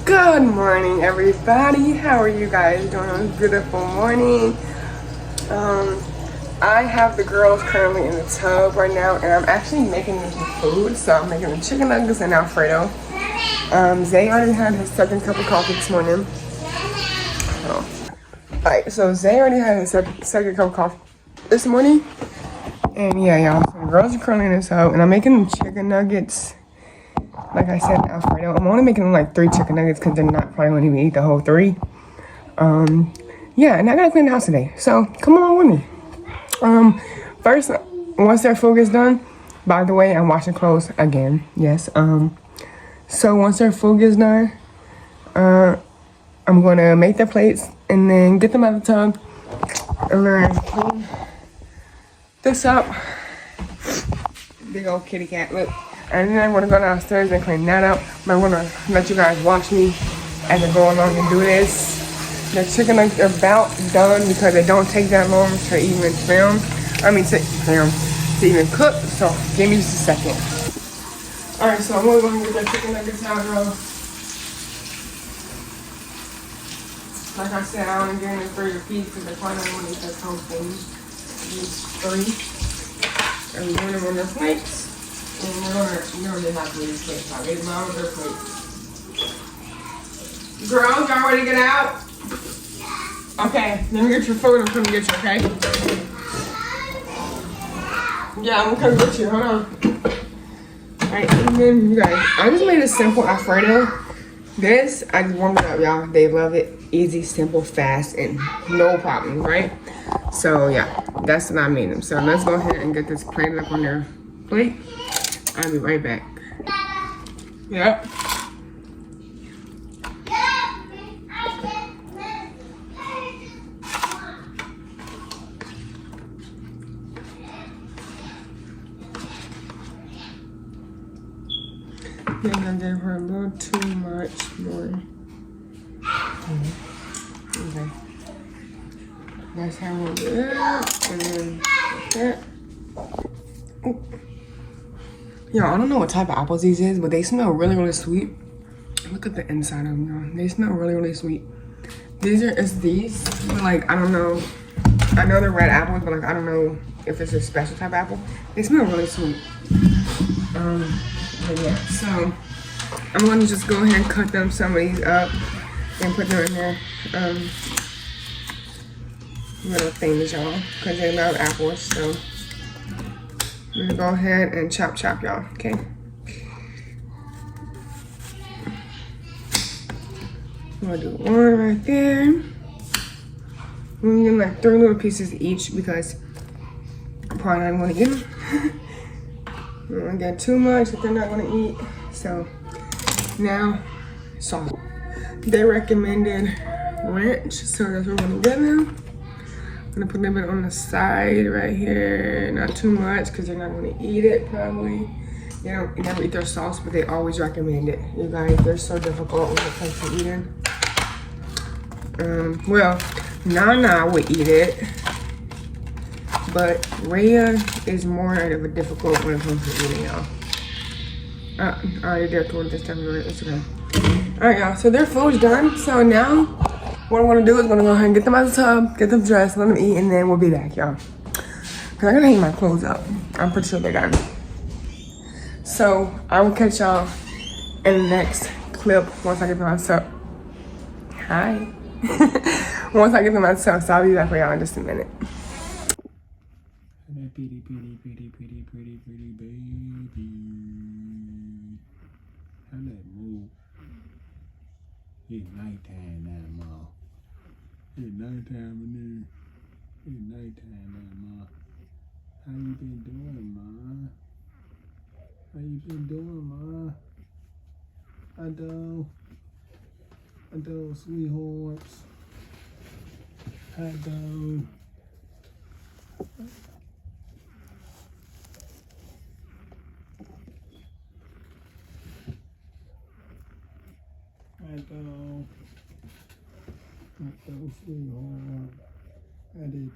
Good morning, everybody. How are you guys doing on this beautiful morning? I have the girls currently in the tub right now, and I'm actually making them some food. So I'm making them chicken nuggets and Alfredo. Zay already had his second cup of coffee this morning. Alright, so Zay already had his second cup of coffee this morning. And yeah, y'all, so the girls are currently in the tub, and I'm making them chicken nuggets. Like I said, Alfredo. I'm only making them like 3 chicken nuggets because they're not probably going to even eat the whole 3. Yeah, and I gotta clean the house today. So come along with me. First, once their food gets done, by the way, I'm washing clothes again. Yes. So once their food gets done, I'm gonna make their plates and then get them out of the tub and then clean this up. Big old kitty cat, look. And then I'm gonna go downstairs and clean that up. But I'm gonna let you guys watch me as I go along and do this. The chicken nuggets are about done because they don't take that long to even film. To even cook. So give me just a second. Alright, so I'm gonna go and get the chicken nuggets out, girl. Like I said, I only getting the 3 apiece because I probably don't want to eat that whole thing. These 3. And we're doing them on their plates. And we're gonna have to these plates. I'll get them out of their plates. Girls, y'all ready to get out? Okay, let me get your food. I'm coming to get you, okay? Yeah, I'm gonna come get you. Hold on. Alright, and then you guys, I just made a simple Alfredo. This, I just warmed it up, y'all. They love it. Easy, simple, fast, and no problem, right? So yeah, that's what I made them. So let's go ahead and get this plated up on their plate. I'll be right back. Yep. Then I gave her a little too much more. Okay. That's how we'll do that. And then that. Ooh. Yo, I don't know what type of apples these is, but they smell really, really sweet. Look at the inside of them, y'all. They smell really, really sweet. It's these, but like, I don't know. I know they're red apples, but like, I don't know if it's a special type of apple. They smell really sweet. But yeah, so I'm gonna just go ahead and cut them some of these up and put them in there. Little things, y'all, because they love apples, so I'm gonna go ahead and chop, y'all, okay? I'm gonna do one right there. I'm gonna like 3 little pieces each because I'm probably not gonna get them. I don't wanna get too much if they're not gonna eat. So now, salt. They recommended ranch, so that's what we're gonna give them. I'm gonna put a little bit on the side right here, not too much because they're not gonna eat it probably. They never eat their sauce, but they always recommend it. You guys, they're so difficult when it comes to eating. Well, Nana would eat it, but Rhea is more of a difficult when it comes to eating, y'all. I already did toward this time, it's okay. Alright, y'all, so their food's done. So now, what I'm gonna do is I'm gonna go ahead and get them out of the tub, get them dressed, let them eat, and then we'll be back, y'all. Cause I gotta hang my clothes up. I'm pretty sure they're done. So I will catch y'all in the next clip once I get them out of the tub. Hi. Once I get them out of the tub, so I'll be back for y'all in just a minute. Pretty baby. How that move? It's nighttime now, Ma. It's nighttime in there. It's nighttime now, Ma. How you been doing, Ma? How you been doing, Ma? I do, sweethearts. I do. I do, sweetheart. I did,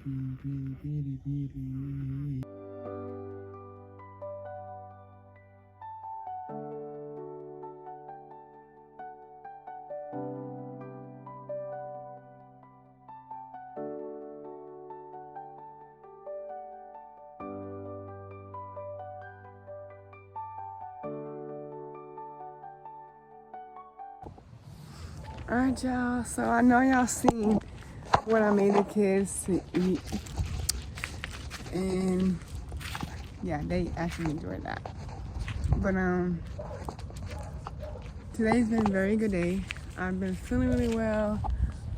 Alright, y'all. So I know y'all seen what I made the kids to eat. And yeah, they actually enjoyed that. But today's been a very good day. I've been feeling really well.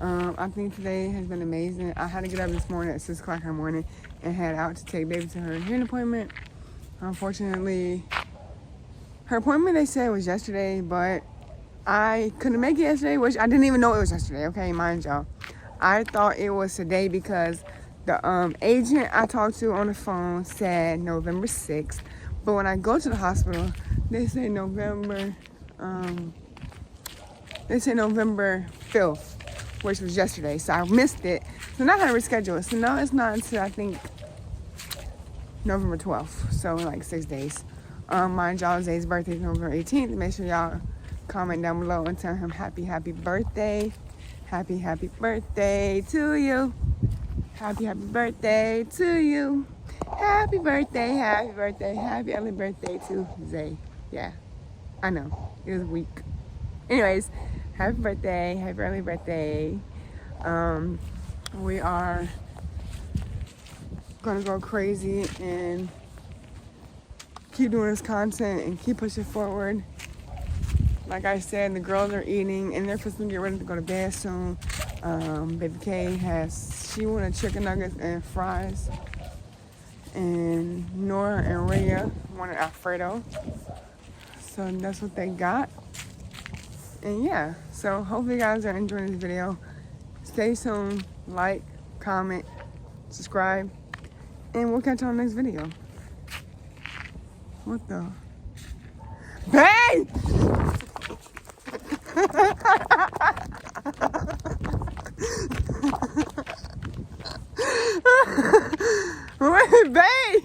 I think today has been amazing. I had to get up this morning at 6 o'clock in the morning and head out to take baby to her hearing appointment. Unfortunately, her appointment they said was yesterday, but I couldn't make it yesterday, which I didn't even know it was yesterday, okay, mind y'all. I thought it was today because the agent I talked to on the phone said November 6th, but when I go to the hospital, they say November 5th, which was yesterday, so I missed it. So now I had to reschedule it. So now it's not until I think November 12th, so in like 6 days. Mind y'all, Zay's birthday is November 18th. Make sure y'all comment down below and tell him happy birthday. Happy birthday to you. Happy birthday to you. Happy birthday, happy early birthday to Zay. Yeah, I know, it was weak. Anyways, happy early birthday. We are gonna go crazy and keep doing this content and keep pushing forward. Like I said, the girls are eating and they're supposed to get ready to go to bed soon. Baby K she wanted chicken nuggets and fries. And Nora and Rhea wanted Alfredo. So that's what they got. And yeah, so hopefully you guys are enjoying this video. Stay tuned, like, comment, subscribe, and we'll catch you on the next video. What the? Babe! Wait, babe!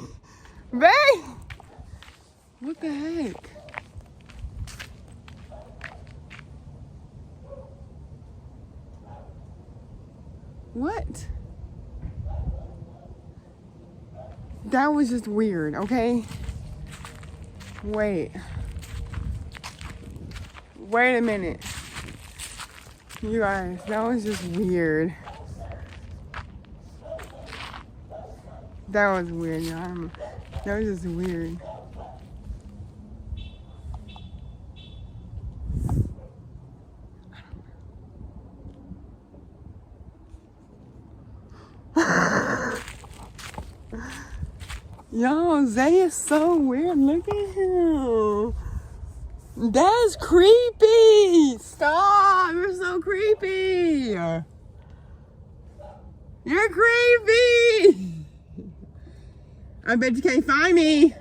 Babe! What the heck? What? That was just weird, okay? Wait a minute. You guys, that was just weird. That was weird, y'all. That was just weird. Yo, Zay is so weird. Look at him. That's creepy. Stop. You're so creepy. You're creepy. I bet you can't find me.